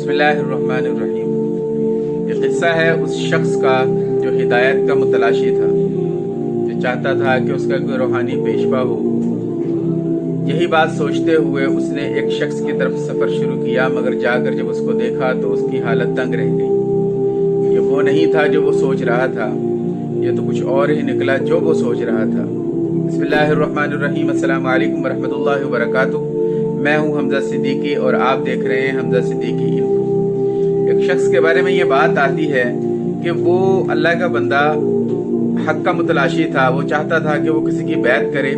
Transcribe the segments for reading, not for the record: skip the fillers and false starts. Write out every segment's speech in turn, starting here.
बिस्मिल्लाहिर्रहमानिर्रहीम। ये किस्सा है उस शख्स का जो हिदायत का मुतलाशी था, जो चाहता था कि उसका कोई रूहानी पेशवा हो। यही बात सोचते हुए उसने एक शख्स की तरफ सफ़र शुरू किया, मगर जाकर जब उसको देखा तो उसकी हालत तंग रह गई। ये वो नहीं था जो वो सोच रहा था, ये तो कुछ और ही निकला जो वो सोच रहा था। बिस्मिल्लाहिर्रहमानिर्रहीम। अस्सलाम वालेकुम वरहमतुल्लाहि वबरकातुहू। मैं हूँ हमजा सिद्दीकी और आप देख रहे हैं हमजा सिद्दीकी इन्फो। एक शख्स के बारे में ये बात आती है कि वो अल्लाह का बंदा हक का मुतलाशी था। वो चाहता था कि वो किसी की बैत करे,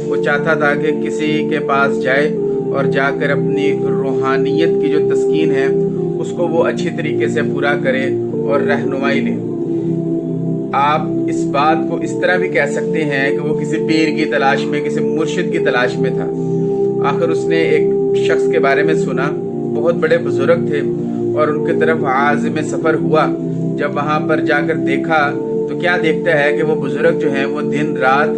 वो चाहता था कि किसी के पास जाए और जाकर अपनी रूहानियत की जो तस्कीन है उसको वो अच्छी तरीके से पूरा करे और रहनुमाई ले। आप इस बात को इस तरह भी कह सकते हैं कि वो किसी पीर की तलाश में, किसी मुर्शिद की तलाश में था। आखिर उसने एक शख्स के बारे में सुना, बहुत बड़े बुजुर्ग थे और उनकी तरफ आज़िम सफ़र हुआ। जब वहाँ पर जाकर देखा तो क्या देखता है कि वो बुजुर्ग जो हैं वो दिन रात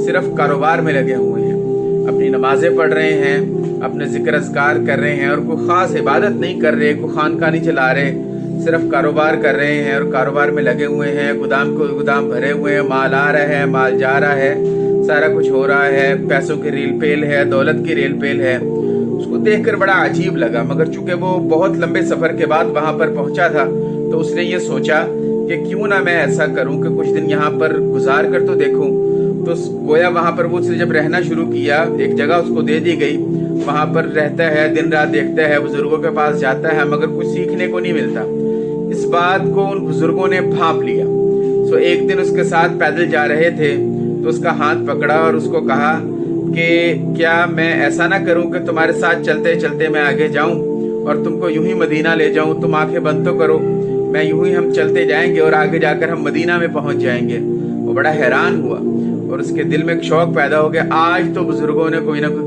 सिर्फ कारोबार में लगे हुए हैं, अपनी नमाजें पढ़ रहे हैं, अपने जिक्र अज़कार कर रहे हैं और कोई ख़ास इबादत नहीं कर रहे, कोई खानका नहीं चला रहे, सिर्फ कारोबार कर रहे हैं और कारोबार में लगे हुए हैं। गोदाम भरे हुए हैं, माल आ रहा है, माल जा रहा है, सारा कुछ हो रहा है, पैसों की रेल पेल है, दौलत की रेल पेल है। उसको देखकर बड़ा अजीब लगा, मगर चूंकि वो बहुत लंबे सफ़र के बाद वहाँ पर पहुँचा था तो उसने ये सोचा कि क्यों ना मैं ऐसा करूं कि कुछ दिन यहाँ पर गुजार कर तो देखूं। तो गोया वहाँ पर वो उसने जब रहना शुरू किया, एक जगह उसको दे दी गई, वहाँ पर रहता है, दिन रात देखता है, बुजुर्गों के पास जाता है, मगर कुछ सीखने को नहीं मिलता। इस बात को उन बुजुर्गों ने भांप लिया। सो एक दिन उसके साथ पैदल जा रहे थे तो उसका हाथ पकड़ा और उसको कहा कि क्या मैं ऐसा ना करूं कि तुम्हारे साथ चलते चलते मैं आगे जाऊं और तुमको यूं ही मदीना ले जाऊं। तुम आंखें बंद तो करो, मैं यूं ही हम चलते जाएंगे और आगे जाकर हम मदीना में पहुंच जाएंगे। वो बड़ा हैरान हुआ और उसके दिल में एक शौक पैदा हो गया, आज तो बुजुर्गों ने कोई ना कोई